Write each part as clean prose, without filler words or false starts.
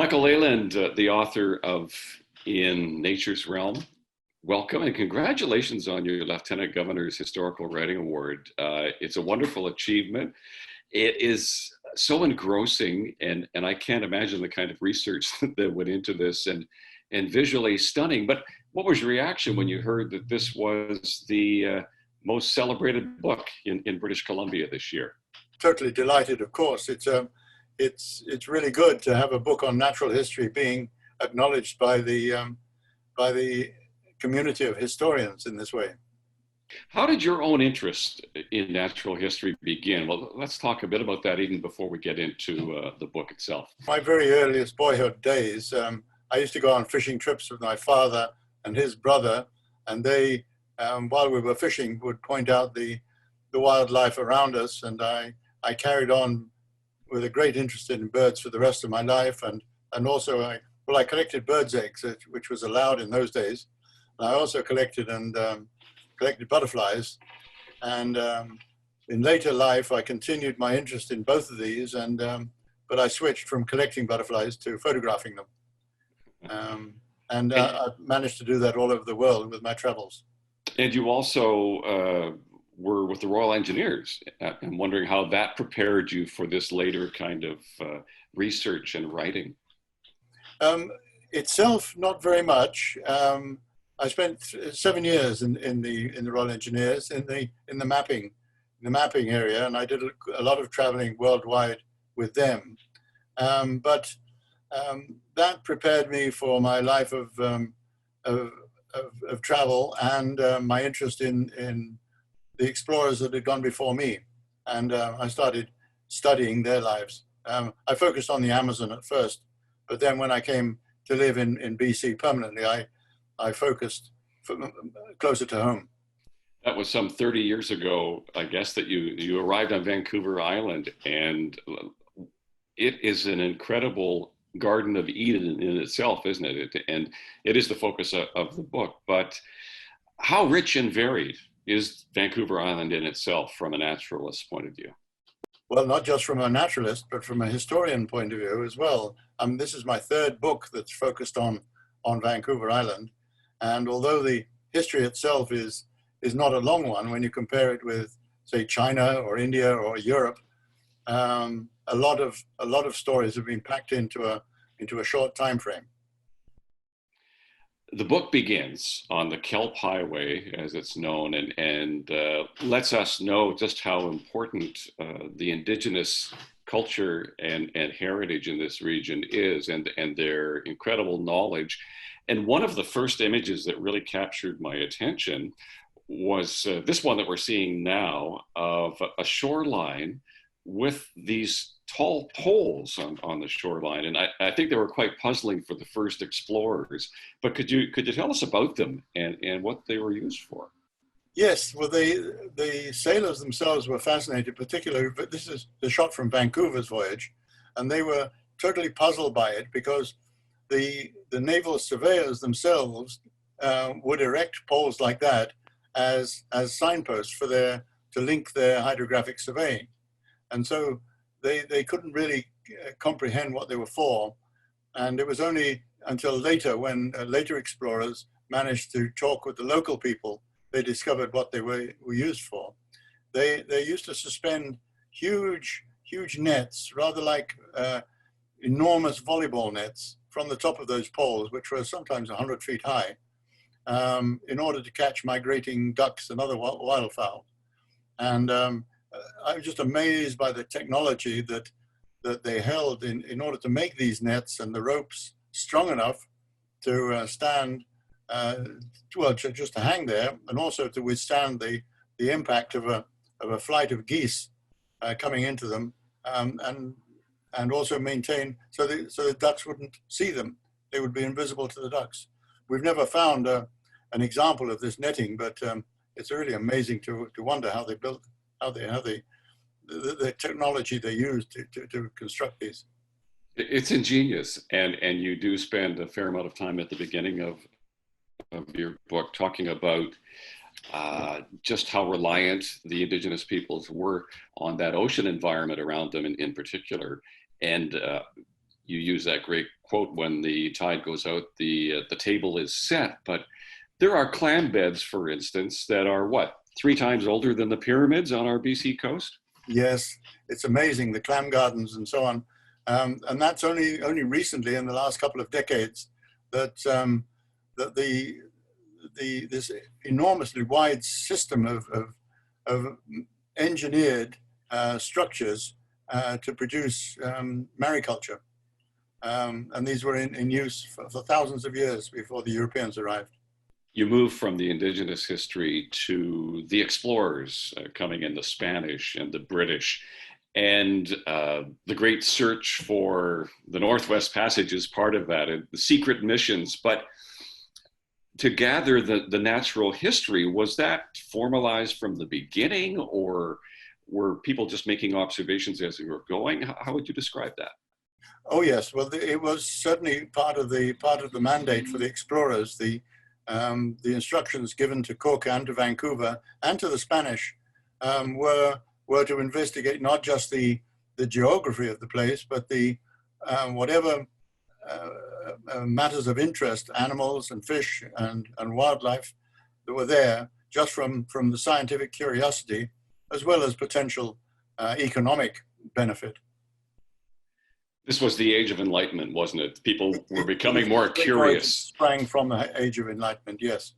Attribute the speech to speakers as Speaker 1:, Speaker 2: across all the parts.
Speaker 1: Michael Layland, the author of In Nature's Realm. Welcome and congratulations on your Lieutenant Governor's Historical Writing Award. It's a wonderful achievement. It is so engrossing, and I can't imagine the kind of research that went into this, and visually stunning. But what was your reaction when you heard that this was the most celebrated book in British Columbia this year?
Speaker 2: Totally delighted, of course. It's really good to have a book on natural history being acknowledged by the community of historians in this way.
Speaker 1: How did your own interest in natural history begin? Well, let's talk a bit about that even before we get into the book itself.
Speaker 2: My very earliest boyhood days, I used to go on fishing trips with my father and his brother, and they, while we were fishing, would point out the wildlife around us, and I carried on with a great interest in birds for the rest of my life, and also I collected birds' eggs, which was allowed in those days. And I also collected butterflies, and in later life I continued my interest in both of these, but I switched from collecting butterflies to photographing them, and I managed to do that all over the world with my travels.
Speaker 1: And you also were with the Royal Engineers. I'm wondering how that prepared you for this later kind of research and writing.
Speaker 2: Itself, not very much. I spent 7 years in the Royal Engineers in the mapping area, and I did a lot of traveling worldwide with them. But that prepared me for my life of travel and my interest in the explorers that had gone before me, and I started studying their lives. I focused on the Amazon at first, but then when I came to live in BC permanently, I focused closer to home.
Speaker 1: That was some 30 years ago, I guess, that you arrived on Vancouver Island, and it is an incredible Garden of Eden in itself, isn't it? And it is the focus of the book. But how rich and varied is Vancouver Island in itself from a naturalist's point of view?
Speaker 2: Well, not just from a naturalist, but from a historian point of view as well. This is my third book that's focused on Vancouver Island. And although the history itself is not a long one, when you compare it with, say, China or India or Europe, a lot of stories have been packed into a short time frame.
Speaker 1: The book begins on the Kelp Highway, as it's known, and lets us know just how important the Indigenous culture and heritage in this region is, and their incredible knowledge. And one of the first images that really captured my attention was this one that we're seeing now of a shoreline with these tall poles on the shoreline. And I think they were quite puzzling for the first explorers. But could you tell us about them and what they were used for?
Speaker 2: Yes, well, the sailors themselves were fascinated, particularly, but this is the shot from Vancouver's voyage, and they were totally puzzled by it because the naval surveyors themselves would erect poles like that as signposts to link their hydrographic surveying. And so they couldn't really comprehend what they were for. And it was only until later, when later explorers managed to talk with the local people, they discovered what they were used for. They used to suspend huge nets, rather like enormous volleyball nets, from the top of those poles, which were sometimes 100 feet high, in order to catch migrating ducks and other wildfowl. And I was just amazed by the technology that they held in order to make these nets and the ropes strong enough to stand, just to hang there, and also to withstand the impact of a flight of geese coming into them, and also maintain so the ducks wouldn't see them. They would be invisible to the ducks. We've never found an example of this netting, but it's really amazing to wonder how they built, the technology they used to construct these.
Speaker 1: It's ingenious, and you do spend a fair amount of time at the beginning of your book talking about just how reliant the Indigenous peoples were on that ocean environment around them in particular. And you use that great quote, when the tide goes out, the table is set. But there are clam beds, for instance, that are what, 3 times older than the pyramids on our BC coast?
Speaker 2: Yes, it's amazing, the clam gardens and so on. And that's only recently, in the last couple of decades, that that this enormously wide system of engineered structures to produce mariculture. And these were in use for thousands of years before the Europeans arrived.
Speaker 1: You move from the indigenous history to the explorers coming in, the Spanish and the British, and the great search for the Northwest Passage is part of that, and the secret missions. But to gather the natural history, was that formalized from the beginning, or were people just making observations as they were going? How would you describe that?
Speaker 2: Oh yes, well, it was certainly part of the mandate for the explorers. The instructions given to Cook and to Vancouver and to the Spanish were to investigate not just the geography of the place, but the whatever matters of interest, animals and fish and wildlife that were there, just from the scientific curiosity, as well as potential economic benefit.
Speaker 1: This was the Age of Enlightenment, wasn't it? People were becoming more curious.
Speaker 2: Sprang from the Age of Enlightenment, yes.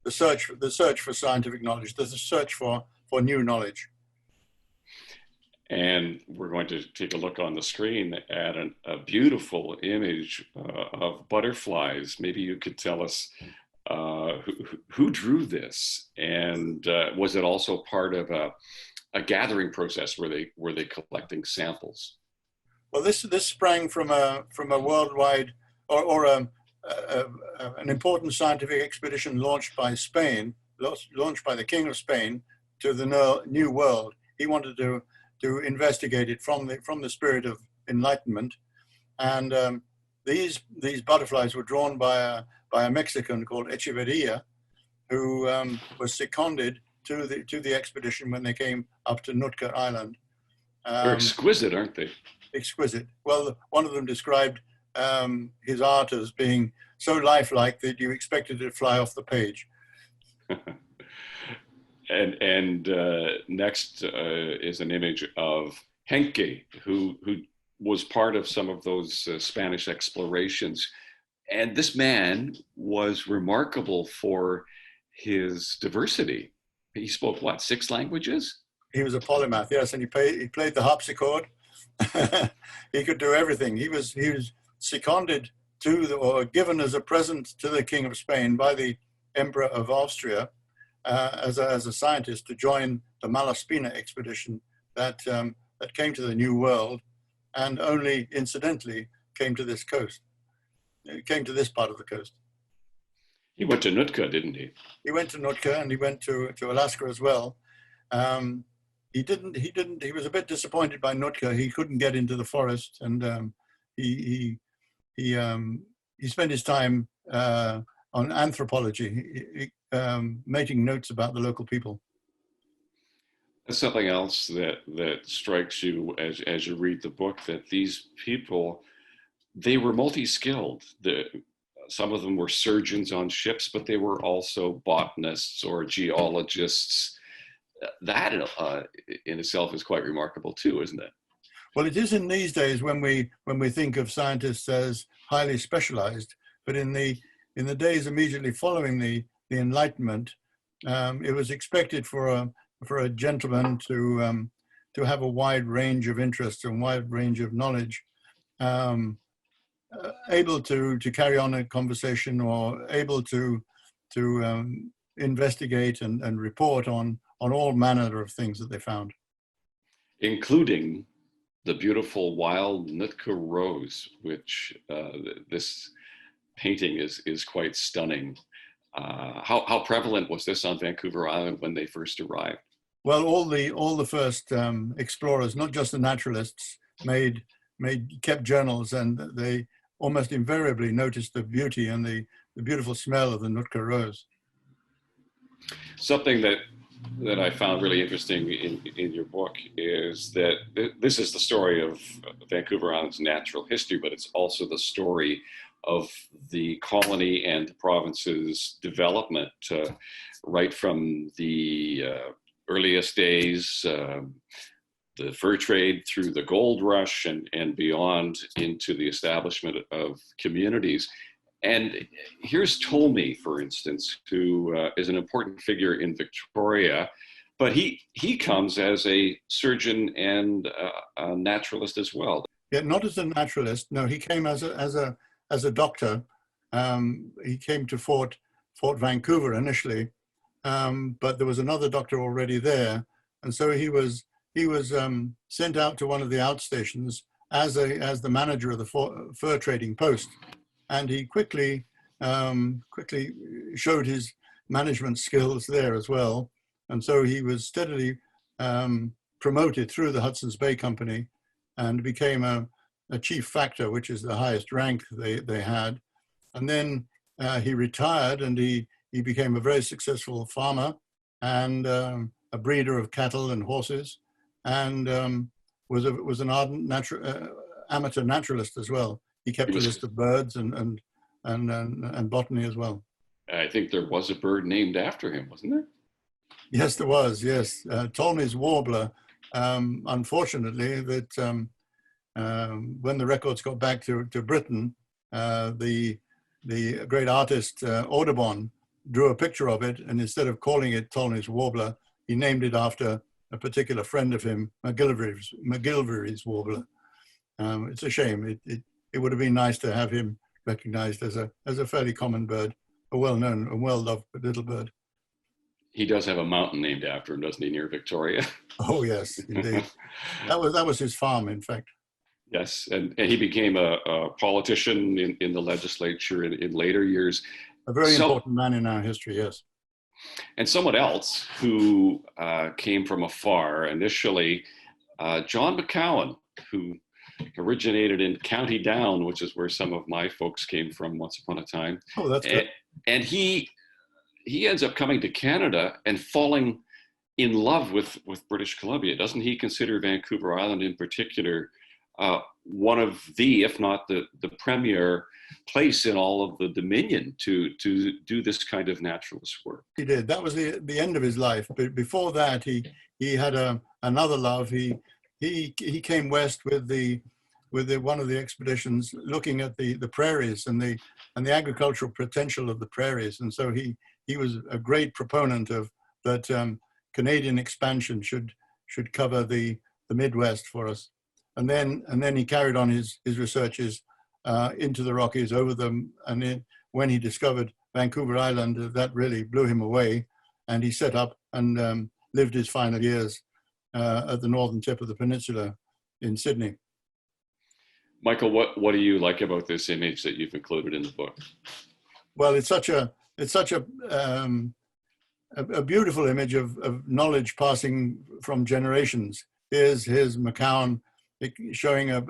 Speaker 2: The search for scientific knowledge, the search for new knowledge.
Speaker 1: And we're going to take a look on the screen at a beautiful image of butterflies. Maybe you could tell us who drew this, and was it also part of a gathering process? Were they collecting samples?
Speaker 2: Well, this sprang from a worldwide or an important scientific expedition launched by Spain, launched by the King of Spain to the New World. He wanted to investigate it from the spirit of enlightenment, and these butterflies were drawn by a Mexican called Echeverria, who was seconded to the expedition when they came up to Nootka Island.
Speaker 1: They're exquisite, aren't they?
Speaker 2: Exquisite. Well, one of them described his art as being so lifelike that you expected it to fly off the page.
Speaker 1: And next is an image of Henke, who was part of some of those Spanish explorations. And this man was remarkable for his diversity. He spoke, what, 6 languages?
Speaker 2: He was a polymath, yes, and he played the harpsichord. He could do everything. He was seconded to or given as a present to the King of Spain by the Emperor of Austria as a scientist to join the Malaspina expedition that came to the New World, and only incidentally came to this coast. It came to this part of the coast.
Speaker 1: He went to Nootka, didn't he? He
Speaker 2: went to Nootka, and he went to Alaska as well. He was a bit disappointed by Nootka. He couldn't get into the forest, and he spent his time on anthropology, making notes about the local people.
Speaker 1: That's something else that strikes you as you read the book, that these people, they were multi-skilled. Some of them were surgeons on ships, but they were also botanists or geologists. That in itself is quite remarkable too, isn't it?
Speaker 2: Well, it is in these days when we think of scientists as highly specialized, but in the days immediately following the Enlightenment, it was expected for a gentleman to have a wide range of interests and wide range of knowledge, able to carry on a conversation, or able to investigate and report on all manner of things that they found.
Speaker 1: Including the beautiful wild Nootka rose, which this painting is quite stunning. How prevalent was this on Vancouver Island when they first arrived?
Speaker 2: Well, all the first explorers, not just the naturalists, kept journals, and they almost invariably noticed the beauty and the beautiful smell of the Nootka rose.
Speaker 1: Something that that I found really interesting in your book is that this is the story of Vancouver Island's natural history, but it's also the story of the colony and the province's development, right from the earliest days, the fur trade through the gold rush and beyond into the establishment of communities. And here's Tommy, for instance, who is an important figure in Victoria, but he comes as a surgeon and a naturalist as well.
Speaker 2: Yeah, not as a naturalist. No, he came as a doctor. He came to Fort Vancouver initially, but there was another doctor already there, and so he was sent out to one of the outstations as the manager of the fur trading post. And he quickly showed his management skills there as well. And so he was steadily promoted through the Hudson's Bay Company and became a chief factor, which is the highest rank they had. And then he retired, and he became a very successful farmer and a breeder of cattle and horses, and was an ardent amateur naturalist as well. He kept a list of birds and botany as well.
Speaker 1: I think there was a bird named after him, wasn't there?
Speaker 2: Yes, there was. Yes, Tommies Warbler. Unfortunately, that when the records got back to Britain, the great artist Audubon drew a picture of it, and instead of calling it Tommies Warbler, he named it after a particular friend of him, McGilvery's Warbler. It's a shame. It would have been nice to have him recognized as a fairly common bird, a well-known and well-loved little bird.
Speaker 1: He does have a mountain named after him, doesn't he, near Victoria?
Speaker 2: Oh yes, indeed. that was his farm, in fact.
Speaker 1: Yes, and he became a politician in the legislature in later years.
Speaker 2: A very important man in our history, yes.
Speaker 1: And someone else who came from afar initially, John McGowan, who originated in County Down, which is where some of my folks came from once upon a time.
Speaker 2: Oh, that's good.
Speaker 1: And he ends up coming to Canada and falling in love with British Columbia. Doesn't he consider Vancouver Island in particular one of the, if not the premier place in all of the Dominion to do this kind of naturalist work?
Speaker 2: He did. That was the end of his life. But before that, he had another love. He came west with one of the expeditions looking at the prairies and the agricultural potential of the prairies, and so he was a great proponent of that Canadian expansion should cover the Midwest for us, and then he carried on his researches into the Rockies, over them, and when he discovered Vancouver Island, that really blew him away, and he set up and lived his final years at the northern tip of the peninsula in Sydney.
Speaker 1: Michael, what do you like about this image that you've included in the book?
Speaker 2: Well, it's such a beautiful image of knowledge passing from generations. Here's McGowan showing a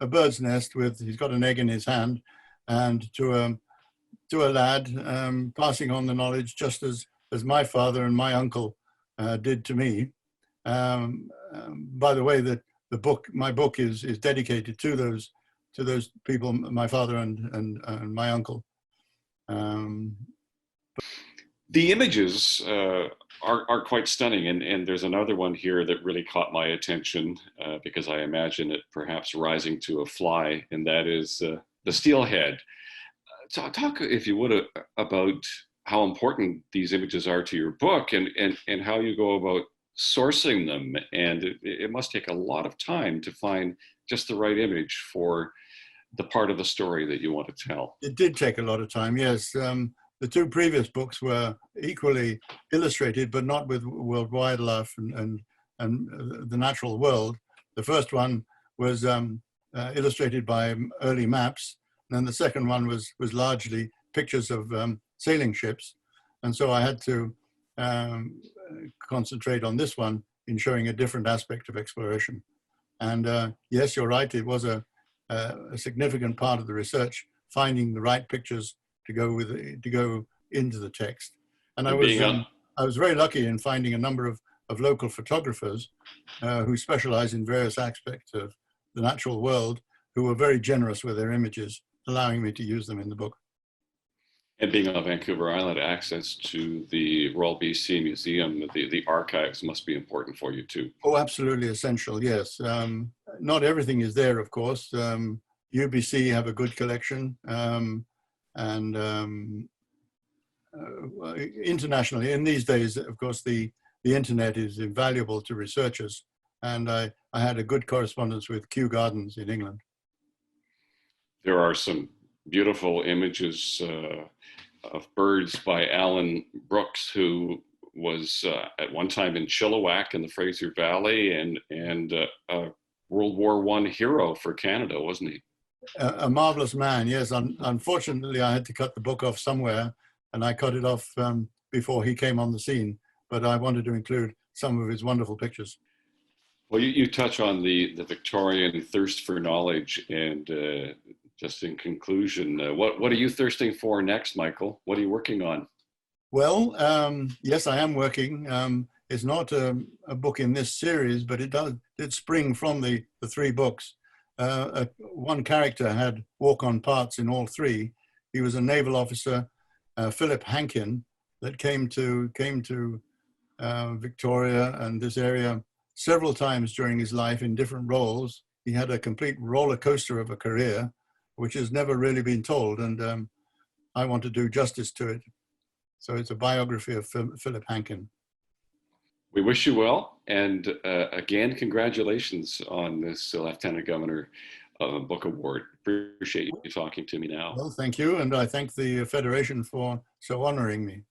Speaker 2: bird's nest with, he's got an egg in his hand, and to a lad passing on the knowledge, just as my father and my uncle did to me. By the way, my book is dedicated to those people, my father and my uncle.
Speaker 1: The images are quite stunning, and there's another one here that really caught my attention because I imagine it perhaps rising to a fly, and that is the steelhead. Talk, if you would, about how important these images are to your book, and how you go about sourcing them. And it must take a lot of time to find just the right image for the part of the story that you want to tell.
Speaker 2: It did take a lot of time, yes. The two previous books were equally illustrated, but not with world wildlife and the natural world. The first one was illustrated by early maps, and then the second one was largely pictures of sailing ships. And so I had to concentrate on this one in showing a different aspect of exploration. And yes, you're right, it was a significant part of the research, finding the right pictures to go into the text. And I was I was very lucky in finding a number of local photographers who specialize in various aspects of the natural world, who were very generous with their images, allowing me to use them in the book.
Speaker 1: And being on Vancouver Island, access to the Royal BC Museum, the archives must be important for you too.
Speaker 2: Oh, absolutely essential, yes. Not everything is there, of course. UBC have a good collection, and internationally, in these days, of course, the internet is invaluable to researchers, and I had a good correspondence with Kew Gardens in England.
Speaker 1: There are some beautiful images of birds by Alan Brooks, who was at one time in Chilliwack in the Fraser Valley, and a World War I hero for Canada, wasn't he?
Speaker 2: A marvelous man, yes. Unfortunately, I had to cut the book off somewhere, and I cut it off before he came on the scene, but I wanted to include some of his wonderful pictures.
Speaker 1: Well, you touch on the Victorian thirst for knowledge, and just in conclusion, what are you thirsting for next, Michael? What are you working on?
Speaker 2: Well, yes, I am working. It's not a book in this series, but it did spring from the three books. One character had walk-on parts in all three. He was a naval officer, Philip Henke, that came to Victoria and this area several times during his life in different roles. He had a complete roller coaster of a career, which has never really been told, and I want to do justice to it. So it's a biography of Philip Henke.
Speaker 1: We wish you well, and again, congratulations on this Lieutenant Governor Book Award. Appreciate you talking to me now.
Speaker 2: Well, thank you, and I thank the Federation for so honoring me.